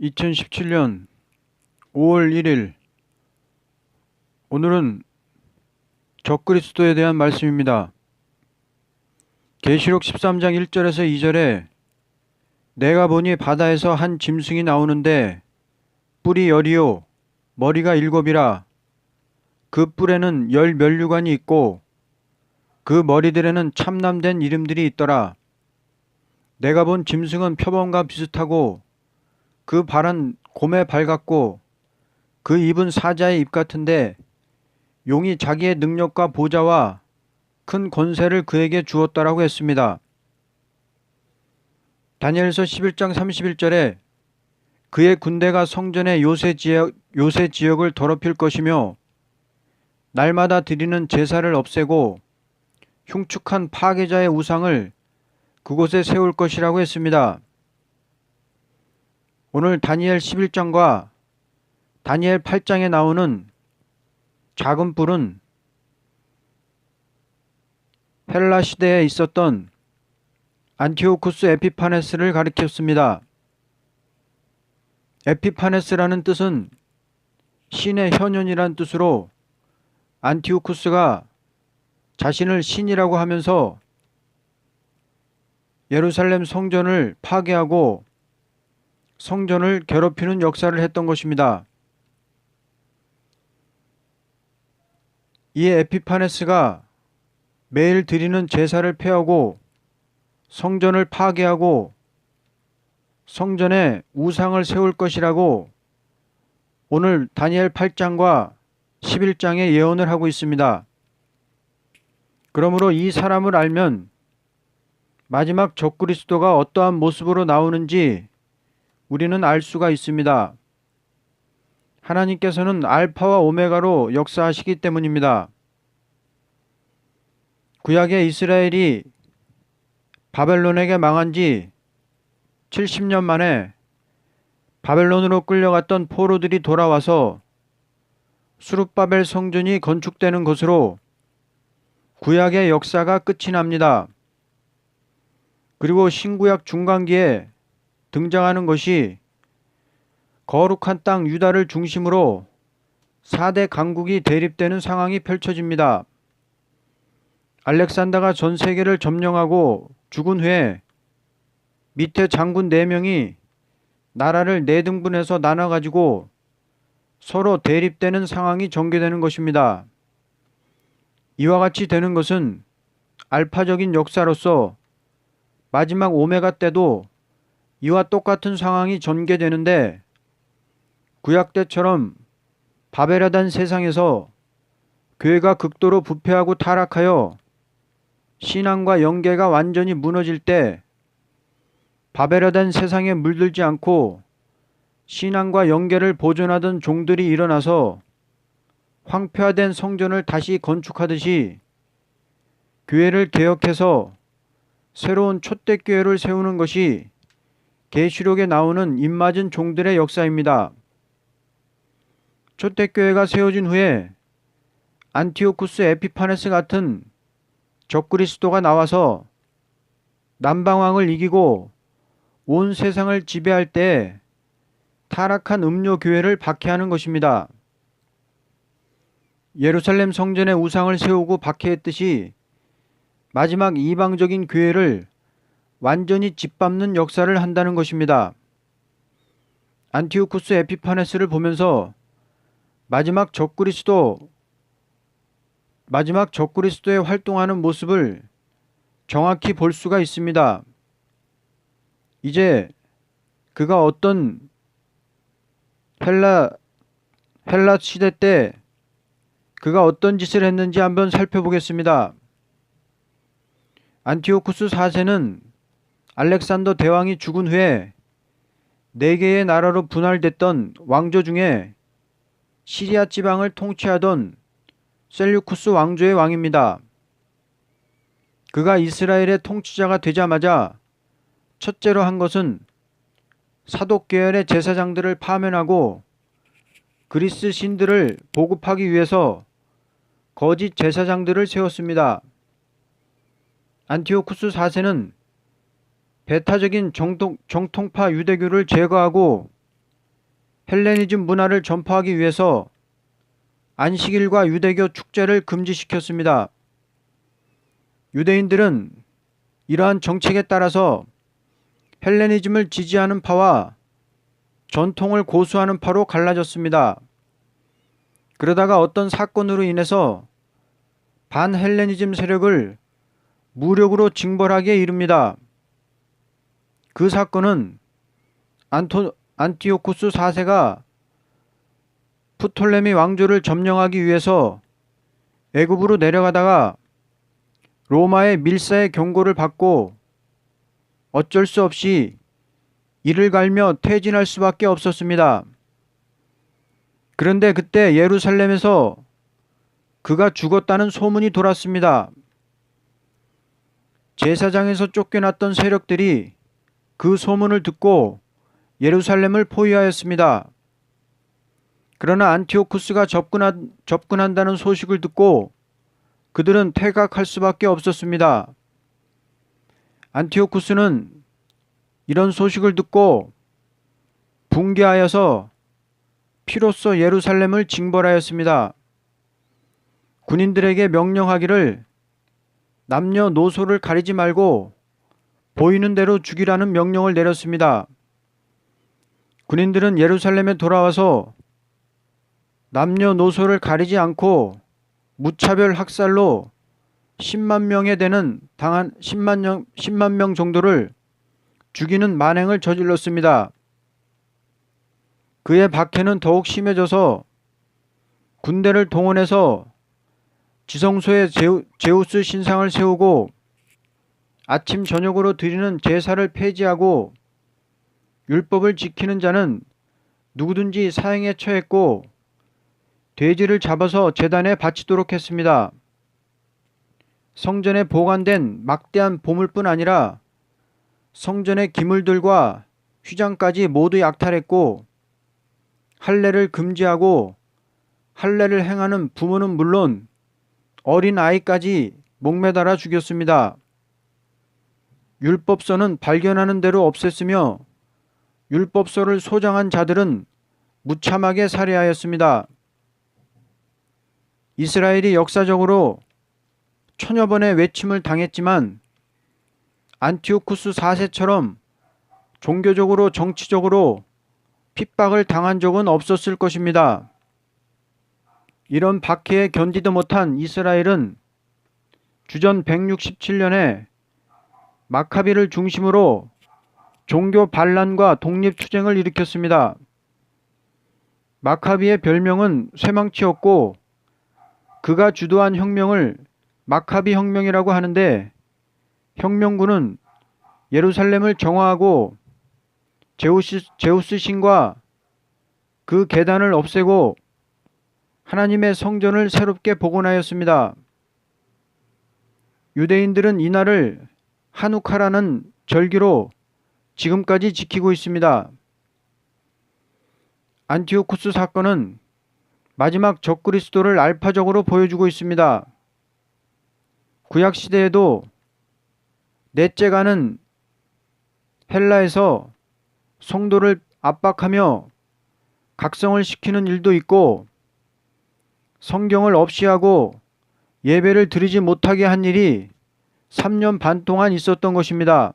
2017년 5월 1일 오늘은 적그리스도에 대한 말씀입니다. 계시록 13장 1절에서 2절에 내가 보니 바다에서 한 짐승이 나오는데 뿔이 10이요 머리가 7이라 그 뿔에는 10 면류관이 있고 그 머리들에는 참남된 이름들이 있더라. 내가 본 짐승은 표범과 비슷하고 그 발은 곰의 발 같고 그 입은 사자의 입 같은데 용이 자기의 능력과 보좌와 큰 권세를 그에게 주었다라고 했습니다. 다니엘서 11장 31절에 그의 군대가 성전의 요새 지역을 더럽힐 것이며 날마다 드리는 제사를 없애고 흉측한 파괴자의 우상을 그곳에 세울 것이라고 했습니다. 오늘 다니엘 11장과 다니엘 8장에 나오는 작은 뿔은 헬라 시대에 있었던 안티오쿠스 에피파네스를 가리켰습니다. 에피파네스라는 뜻은 신의 현현이란 뜻으로 안티오쿠스가 자신을 신이라고 하면서 예루살렘 성전을 파괴하고 성전을 괴롭히는 역사를 했던 것입니다. 이 에피파네스가 매일 드리는 제사를 폐하고 성전을 파괴하고 성전에 우상을 세울 것이라고 오늘 다니엘 8장과 11장에 예언을 하고 있습니다. 그러므로 이 사람을 알면 마지막 적그리스도가 어떠한 모습으로 나오는지 우리는 알 수가 있습니다. 하나님께서는 알파와 오메가로 역사하시기 때문입니다. 구약의 이스라엘이 바벨론에게 망한 지 70년 만에 바벨론으로 끌려갔던 포로들이 돌아와서 수룹바벨 성전이 건축되는 것으로 구약의 역사가 끝이 납니다. 그리고 신구약 중간기에 등장하는 것이 거룩한 땅 유다를 중심으로 4대 강국이 대립되는 상황이 펼쳐집니다. 알렉산더가 전 세계를 점령하고 죽은 후에 밑에 장군 4명이 나라를 4등분해서 나눠가지고 서로 대립되는 상황이 전개되는 것입니다. 이와 같이 되는 것은 알파적인 역사로서 마지막 오메가 때도 이와 똑같은 상황이 전개되는데 구약 때처럼 바벨하던 세상에서 교회가 극도로 부패하고 타락하여 신앙과 영계가 완전히 무너질 때 바벨하던 세상에 물들지 않고 신앙과 영계를 보존하던 종들이 일어나서 황폐화된 성전을 다시 건축하듯이 교회를 개혁해서 새로운 초대교회를 세우는 것이 계시록에 나오는 입맞은 종들의 역사입니다. 초대교회가 세워진 후에 안티오쿠스 에피파네스 같은 적그리스도가 나와서 남방왕을 이기고 온 세상을 지배할 때 타락한 음료교회를 박해하는 것입니다. 예루살렘 성전에 우상을 세우고 박해했듯이 마지막 이방적인 교회를 완전히 짓밟는 역사를 한다는 것입니다. 안티오쿠스 에피파네스를 보면서 마지막 적그리스도의 활동하는 모습을 정확히 볼 수가 있습니다. 이제 그가 어떤 헬라 시대 때 그가 어떤 짓을 했는지 한번 살펴보겠습니다. 안티오쿠스 4세는 알렉산더 대왕이 죽은 후에 4개의 나라로 분할됐던 왕조 중에 시리아 지방을 통치하던 셀류쿠스 왕조의 왕입니다. 그가 이스라엘의 통치자가 되자마자 첫째로 한 것은 사독 계열의 제사장들을 파면하고 그리스 신들을 보급하기 위해서 거짓 제사장들을 세웠습니다. 안티오쿠스 4세는 배타적인 정통파 유대교를 제거하고 헬레니즘 문화를 전파하기 위해서 안식일과 유대교 축제를 금지시켰습니다. 유대인들은 이러한 정책에 따라서 헬레니즘을 지지하는 파와 전통을 고수하는 파로 갈라졌습니다. 그러다가 어떤 사건으로 인해서 반헬레니즘 세력을 무력으로 징벌하기에 이릅니다. 그 사건은 안티오쿠스 4세가 프톨레미 왕조를 점령하기 위해서 애굽으로 내려가다가 로마의 밀사의 경고를 받고 어쩔 수 없이 이를 갈며 퇴진할 수밖에 없었습니다. 그런데 그때 예루살렘에서 그가 죽었다는 소문이 돌았습니다. 제사장에서 쫓겨났던 세력들이 그 소문을 듣고 예루살렘을 포위하였습니다. 그러나 안티오쿠스가 접근한다는 소식을 듣고 그들은 퇴각할 수밖에 없었습니다. 안티오쿠스는 이런 소식을 듣고 붕괴하여서 피로써 예루살렘을 징벌하였습니다. 군인들에게 명령하기를 남녀노소를 가리지 말고 보이는 대로 죽이라는 명령을 내렸습니다. 군인들은 예루살렘에 돌아와서 남녀노소를 가리지 않고 무차별 학살로 10만 명 정도를 죽이는 만행을 저질렀습니다. 그의 박해는 더욱 심해져서 군대를 동원해서 지성소에 제우스 신상을 세우고 아침 저녁으로 드리는 제사를 폐지하고 율법을 지키는 자는 누구든지 사형에 처했고 돼지를 잡아서 제단에 바치도록 했습니다. 성전에 보관된 막대한 보물뿐 아니라 성전의 기물들과 휘장까지 모두 약탈했고 할례를 금지하고 할례를 행하는 부모는 물론 어린 아이까지 목매달아 죽였습니다. 율법서는 발견하는 대로 없앴으며 율법서를 소장한 자들은 무참하게 살해하였습니다. 이스라엘이 역사적으로 천여 번의 외침을 당했지만 안티오쿠스 4세처럼 종교적으로 정치적으로 핍박을 당한 적은 없었을 것입니다. 이런 박해에 견디도 못한 이스라엘은 주전 167년에 마카비를 중심으로 종교 반란과 독립투쟁을 일으켰습니다. 마카비의 별명은 쇠망치였고 그가 주도한 혁명을 마카비 혁명이라고 하는데 혁명군은 예루살렘을 정화하고 제우스 신과 그 계단을 없애고 하나님의 성전을 새롭게 복원하였습니다. 유대인들은 이날을 하누카라는 절기로 지금까지 지키고 있습니다. 안티오쿠스 사건은 마지막 적그리스도를 알파적으로 보여주고 있습니다. 구약시대에도 넷째가는 헬라에서 성도를 압박하며 각성을 시키는 일도 있고 성경을 없이하고 예배를 드리지 못하게 한 일이 3년 반 동안 있었던 것입니다.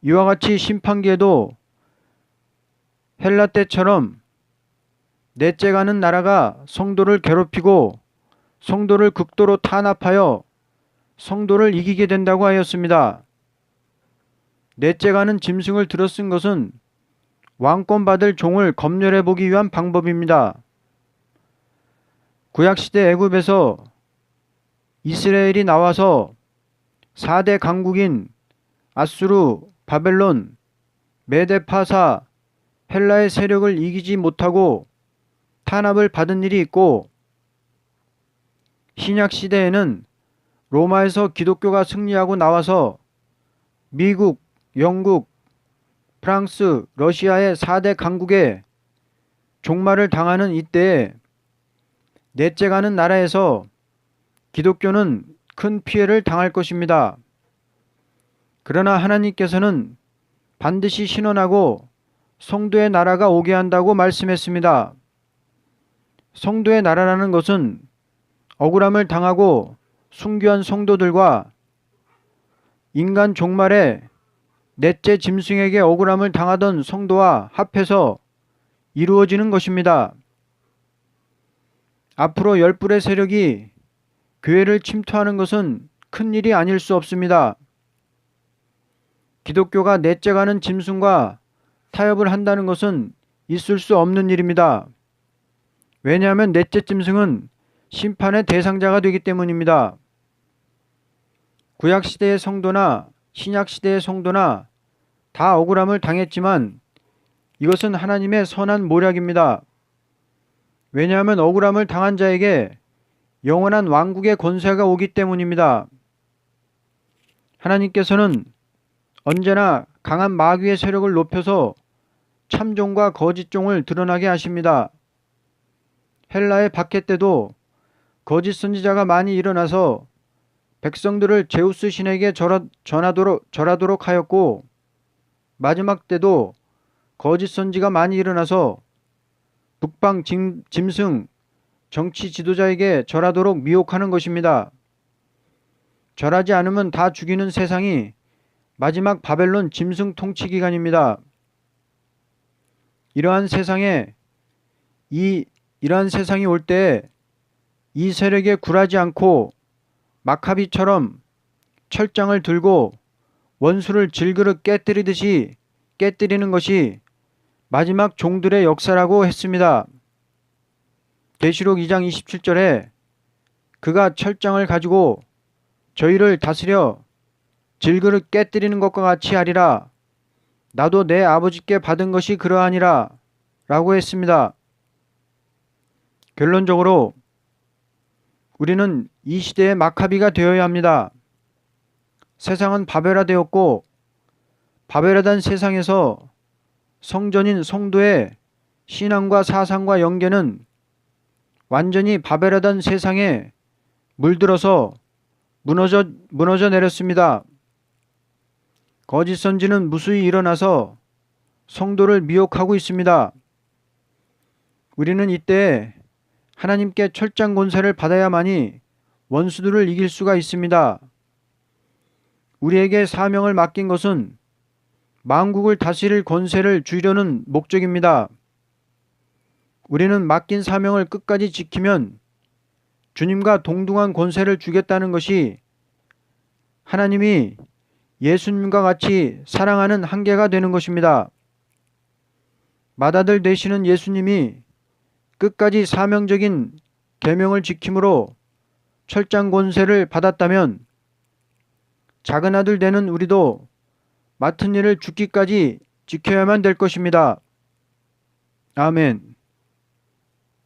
이와 같이 심판기에도 헬라 때처럼 넷째가는 나라가 성도를 괴롭히고 성도를 극도로 탄압하여 성도를 이기게 된다고 하였습니다. 넷째가는 짐승을 들어쓴 것은 왕권 받을 종을 검열해 보기 위한 방법입니다. 구약시대 애굽에서 이스라엘이 나와서 4대 강국인 아수르, 바벨론, 메데파사, 헬라의 세력을 이기지 못하고 탄압을 받은 일이 있고 신약시대에는 로마에서 기독교가 승리하고 나와서 미국, 영국, 프랑스, 러시아의 4대 강국에 종말을 당하는 이때에 넷째가는 나라에서 기독교는 큰 피해를 당할 것입니다. 그러나 하나님께서는 반드시 신원하고 성도의 나라가 오게 한다고 말씀했습니다. 성도의 나라라는 것은 억울함을 당하고 순교한 성도들과 인간 종말에 넷째 짐승에게 억울함을 당하던 성도와 합해서 이루어지는 것입니다. 앞으로 열불의 세력이 교회를 침투하는 것은 큰 일이 아닐 수 없습니다. 기독교가 넷째 가는 짐승과 타협을 한다는 것은 있을 수 없는 일입니다. 왜냐하면 넷째 짐승은 심판의 대상자가 되기 때문입니다. 구약시대의 성도나 신약시대의 성도나 다 억울함을 당했지만 이것은 하나님의 선한 모략입니다. 왜냐하면 억울함을 당한 자에게 영원한 왕국의 권세가 오기 때문입니다. 하나님께서는 언제나 강한 마귀의 세력을 높여서 참종과 거짓종을 드러나게 하십니다. 헬라의 박해 때도 거짓 선지자가 많이 일어나서 백성들을 제우스 신에게 절하도록 하였고, 마지막 때도 거짓 선지가 많이 일어나서 북방 짐승 정치 지도자에게 절하도록 미혹하는 것입니다. 절하지 않으면 다 죽이는 세상이 마지막 바벨론 짐승 통치 기간입니다. 이러한 세상이 올 때에 이 세력에 굴하지 않고 마카비처럼 철장을 들고 원수를 질그릇 깨뜨리듯이 깨뜨리는 것이 마지막 종들의 역사라고 했습니다. 계시록 2장 27절에 그가 철장을 가지고 저희를 다스려 질그릇 깨뜨리는 것과 같이 하리라. 나도 내 아버지께 받은 것이 그러하니라 라고 했습니다. 결론적으로 우리는 이 시대의 마카비가 되어야 합니다. 세상은 바벨화되었고 바벨화된 세상에서 성전인 성도의 신앙과 사상과 영계는 완전히 바벨화된 세상에 물들어서 무너져 내렸습니다. 거짓 선지는 무수히 일어나서 성도를 미혹하고 있습니다. 우리는 이때 하나님께 철장 권세를 받아야만이 원수들을 이길 수가 있습니다. 우리에게 사명을 맡긴 것은 만국을 다스릴 권세를 주려는 목적입니다. 우리는 맡긴 사명을 끝까지 지키면 주님과 동등한 권세를 주겠다는 것이 하나님이 예수님과 같이 사랑하는 한계가 되는 것입니다. 맏아들 되시는 예수님이 끝까지 사명적인 계명을 지킴으로 철장 권세를 받았다면 작은 아들 되는 우리도 맡은 일을 죽기까지 지켜야만 될 것입니다. 아멘.